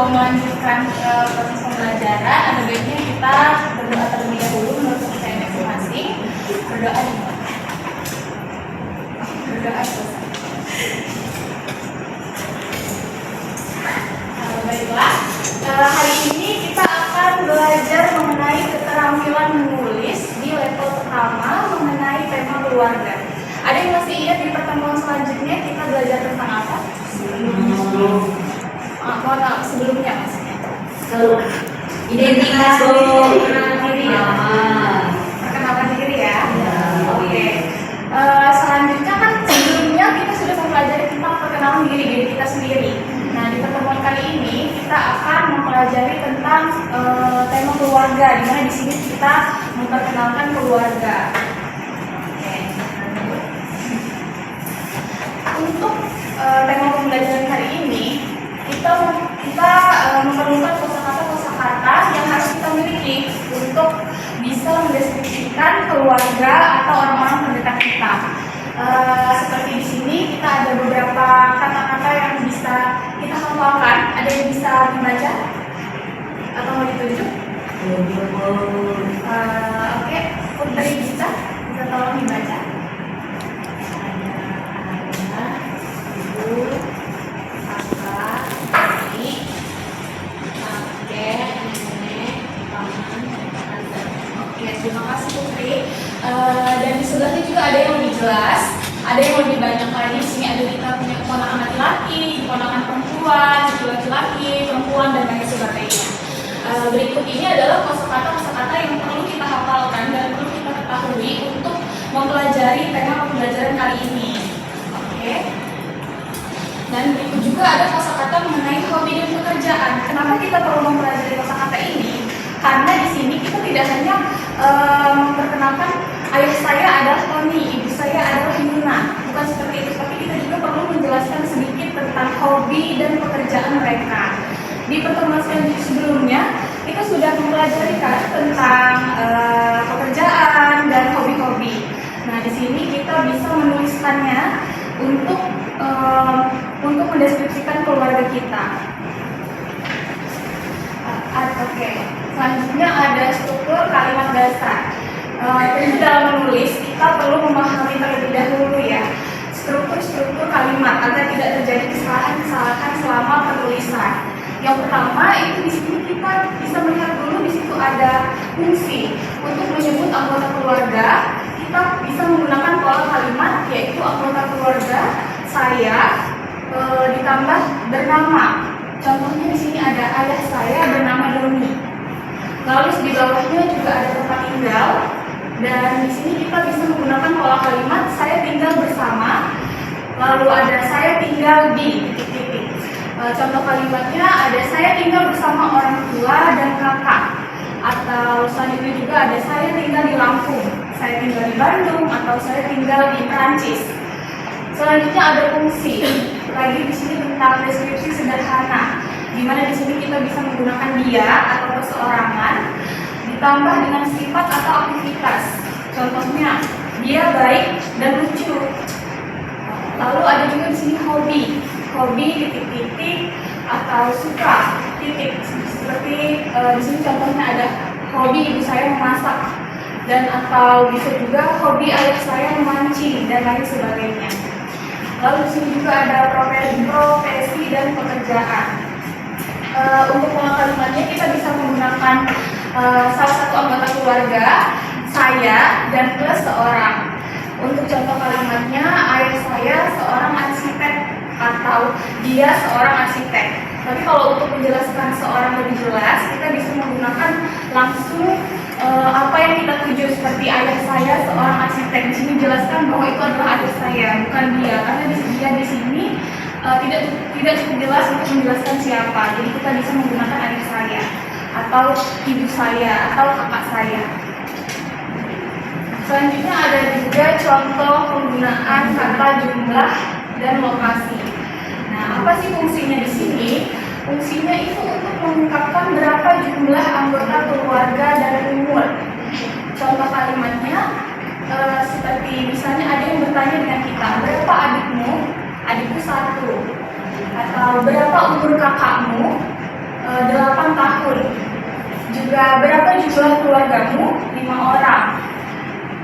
sebelum melanjutkan proses pembelajaran, ada baiknya kita berdoa terlebih dahulu menurut kepercayaan masing-masing. Berdoa dimulai. Berdoa selesai. Baiklah, hari ini kita akan belajar mengenai keterampilan menulis di level pertama mengenai tema keluarga. Ada yang masih ingat di pertemuan selanjutnya kita belajar tentang apa? Sebelumnya maksudnya. Identitas diri ya. Perkenalan diri ya. Oke. Selanjutnya kan sebelumnya kita sudah mempelajari tentang perkenalan diri kita sendiri. Nah, di pertemuan kali ini kita akan mempelajari tentang tema keluarga, di mana di sini kita memperkenalkan keluarga. Oke. Untuk tema pembelajaran hari ini kita memerlukan kosakata yang harus kita miliki untuk bisa mendeskripsikan keluarga atau orang-orang terdekat kita. Seperti di sini kita ada beberapa kata-kata yang bisa kita hafalkan. Ada yang bisa dibaca atau mau ditunjuk? Oke, Putri bisa tolong dibaca. Terima kasih Putri. Dan di sebelahnya juga ada yang lebih jelas, ada yang lebih banyak lagi. Di sini ada kita punya keponakan laki-laki, keponakan perempuan, cucu laki-laki, perempuan dan lain sebagainya. Berikut ini adalah kosakata yang perlu kita hafalkan dan perlu kita ketahui untuk mempelajari tema pembelajaran kali ini. Oke. Dan berikut juga ada kosakata mengenai hobi dan pekerjaan. Kenapa kita perlu mempelajari kosakata ini? Karena di sini kita tidak hanya memperkenalkan ayah saya adalah Tony, ibu saya adalah Yuna, bukan seperti itu, tapi kita juga perlu menjelaskan sedikit tentang hobi dan pekerjaan mereka. Di pertemuan selanjutnya sebelumnya kita sudah mempelajari tentang pekerjaan dan hobi-hobi. Nah, di sini kita bisa menuliskannya untuk mendeskripsikan keluarga kita. Oke. Selanjutnya ada struktur kalimat dasar. Tentu dalam menulis kita perlu memahami terlebih dahulu ya struktur kalimat agar tidak terjadi kesalahan selama penulisan. Yang pertama itu di sini kita bisa melihat dulu di situ ada fungsi untuk menyebut anggota keluarga. Kita bisa menggunakan pola kalimat yaitu anggota keluarga saya ditambah bernama. Contohnya di sini ada ayah saya bernama Doni. Lalu di bawahnya juga ada tempat tinggal, dan di sini kita bisa menggunakan pola kalimat saya tinggal bersama. Lalu ada saya tinggal di titik-titik. Contoh kalimatnya ada saya tinggal bersama orang tua dan kakak. Atau selanjutnya juga ada saya tinggal di Lampung, saya tinggal di Bandung, atau saya tinggal di Prancis. Selanjutnya ada fungsi. Lagi di sini tentang deskripsi sederhana, di mana di sini kita bisa menggunakan dia atau perseorangan ditambah dengan sifat atau aktivitas. Contohnya, dia baik dan lucu. Lalu ada juga di sini hobi titik-titik atau suka titik. Seperti di sini contohnya ada hobi ibu saya memasak, dan atau bisa juga hobi ayah saya memancing dan lain sebagainya. Lalu di sini juga ada profesi dan pekerjaan. Untuk pola kalimatnya kita bisa menggunakan salah satu anggota keluarga, saya, dan plus seorang. Untuk contoh kalimatnya, ayah saya seorang arsitek atau dia seorang arsitek. Tapi kalau untuk menjelaskan seorang lebih jelas, kita bisa menggunakan langsung apa yang kita tuju, seperti ayah saya seorang arsitek. Di sini jelaskan bahwa itu adalah ayah saya, bukan dia, karena dia di sini tidak cukup jelas untuk menjelaskan siapa. Jadi kita bisa menggunakan ayah saya atau ibu saya atau kakak saya. Selanjutnya ada juga contoh penggunaan kata jumlah dan lokasi. Nah, apa sih fungsinya di sini? Fungsinya itu untuk mengungkapkan berapa jumlah anggota keluarga dan umur. Contoh kalimatnya seperti misalnya ada yang bertanya dengan kita, berapa adikmu? Adikku 1. Atau berapa umur kakakmu? 8 tahun. Juga berapa jumlah keluargamu? 5 orang.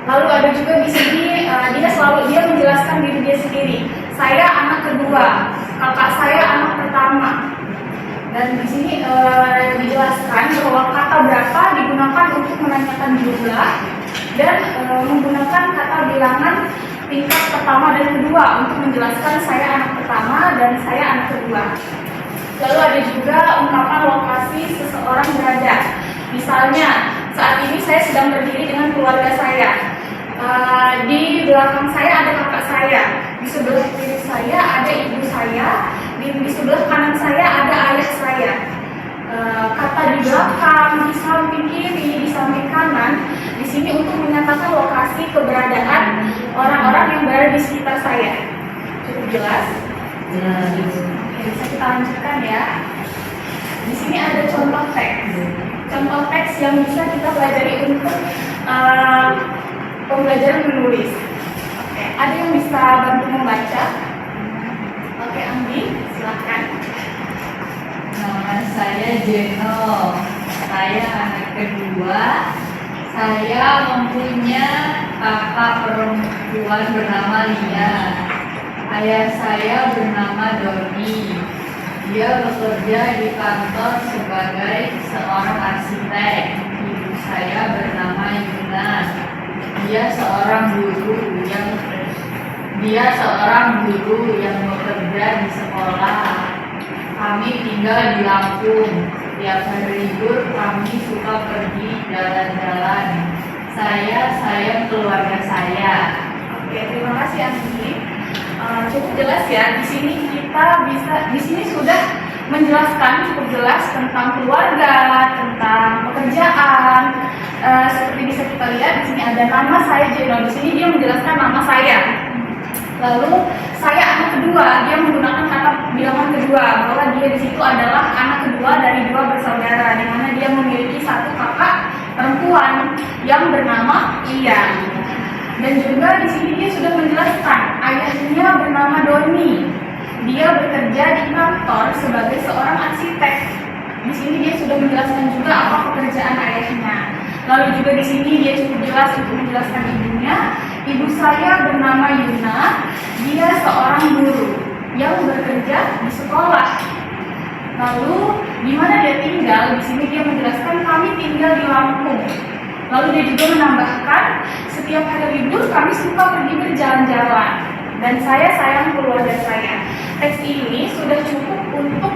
Lalu ada juga di sini dia menjelaskan diri dia sendiri. Saya anak kedua, kakak saya anak pertama. Dan di sini dijelaskan bahwa kata berapa digunakan untuk menanyakan jumlah dan menggunakan kata bilangan tingkat pertama dan kedua untuk menjelaskan saya anak pertama dan saya anak kedua. Lalu ada juga ungkapan lokasi seseorang berada. Misalnya, saat ini saya sedang berdiri dengan keluarga saya. Di belakang saya ada kakak saya, di sebelah kiri saya ada ibu saya, di sebelah kanan saya ada ayah saya. Kata di belakang, di samping kiri, di samping kanan, di sini untuk menyatakan lokasi keberadaan orang-orang yang berada di sekitar saya. Cukup jelas? Oke, bisa kita lanjutkan ya. Di sini ada contoh teks. Contoh teks yang bisa kita pelajari untuk pembelajaran menulis. Oke, ada yang bisa bantu membaca? Oke, Andi, silakan. Nama saya Jeno. Saya anak kedua. Saya mempunyai kakak perempuan bernama Lia. Ayah saya bernama Doni. Dia bekerja di kantor sebagai seorang arsitek. Ibu saya bernama Yuna. Dia seorang guru yang bekerja di sekolah. Kami tinggal di Lampung. Tiap hari libur kami suka pergi jalan-jalan. Saya sayang keluarga saya. Oke, terima kasih Andi. Cukup jelas ya. Di sini sudah menjelaskan cukup jelas tentang keluarga, tentang pekerjaan. Seperti bisa kita lihat di sini ada nama saya Jeno. Di sini dia menjelaskan nama saya. Lalu saya anak kedua, dia menggunakan kata bilangan kedua bahwa dia di situ adalah anak kedua dari 2 bersaudara, di mana dia memiliki 1 kakak perempuan yang bernama Iya. Dan juga di sini dia sudah menjelaskan ayahnya bernama Doni. Dia bekerja di kantor sebagai seorang arsitek. Di sini dia sudah menjelaskan juga apa pekerjaan ayahnya. Lalu juga di sini dia cukup jelas untuk menjelaskan ibunya. Ibu saya bernama Yuna. Dia seorang guru yang bekerja di sekolah. Lalu di mana dia tinggal? Di sini dia menjelaskan kami tinggal di Lampung. Lalu dia juga menambahkan setiap hari libur kami suka pergi berjalan-jalan. Dan saya sayang keluarga saya. Teks ini sudah cukup untuk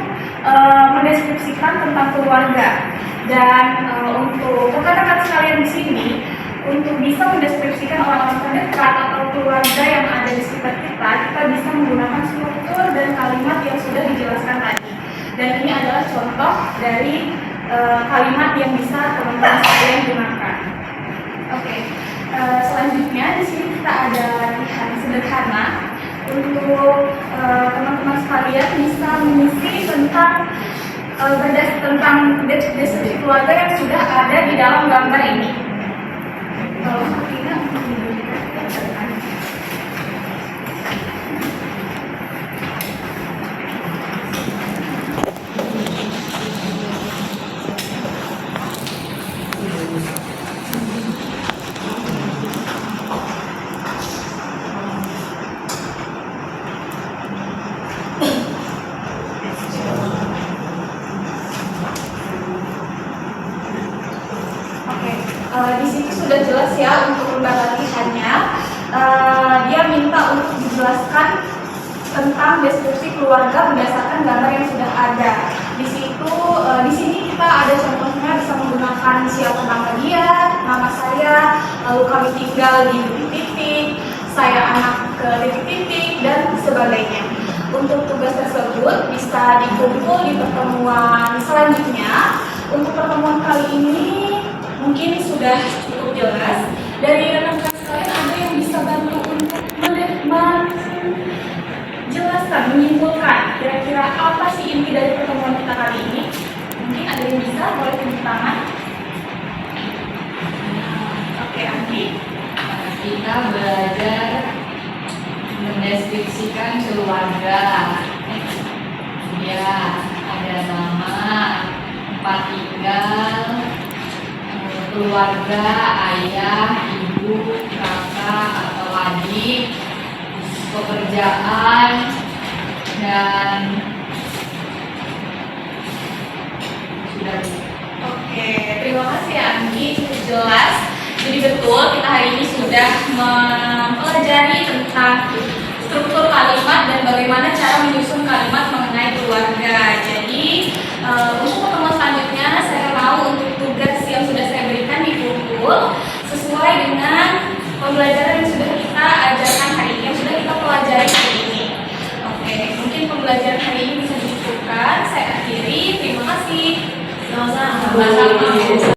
mendeskripsikan tentang keluarga. Dan untuk rekan-rekan sekalian di sini, untuk bisa mendeskripsikan orang-orang terdekat atau keluarga yang ada di sekitar kita bisa menggunakan struktur dan kalimat yang sudah dijelaskan tadi. Dan ini adalah contoh dari kalimat yang bisa teman-teman sekalian gunakan. Oke, selanjutnya di sini kita ada latihan sederhana untuk teman-teman sekalian bisa mengisi tentang deskripsi keluarga yang sudah ada di dalam gambar ini. Kalau tidak, di sini sudah jelas ya untuk lembar latihannya. Dia minta untuk dijelaskan tentang deskripsi keluarga berdasarkan gambar yang sudah ada. Di sini kita ada contohnya bisa menggunakan siapa nama dia, nama saya, lalu kami tinggal di titik-titik, saya anak ke titik-titik dan sebagainya. Untuk tugas tersebut bisa dikumpul di pertemuan selanjutnya. Untuk pertemuan kali ini mungkin sudah cukup jelas. Dari rekan-rekan sekalian ada yang bisa bantu untuk menjelaskan, menyimpulkan kira-kira apa sih inti dari pertemuan kita kali ini? Mungkin ada yang bisa, boleh tunjuk tangan. Oke, Andi. Kita belajar mendeskripsikan keluarga. Ya, ada nama, tempat tinggal, keluarga, ayah, ibu, kakak atau adik, pekerjaan, dan sudah. Oke, terima kasih ya Anggi, cukup jelas. Jadi betul kita hari ini sudah mempelajari tentang struktur kalimat dan bagaimana cara menyusun kalimat mengenai keluarga. Jadi untuk pertemuan selanjutnya saya mau untuk tugas yang sudah saya berikan dipukul sesuai dengan pembelajaran yang sudah kita ajarkan hari ini, yang sudah kita pelajari hari ini. Oke, mungkin pembelajaran hari ini bisa dicukupkan. Saya akhiri. Terima kasih. Sama-sama.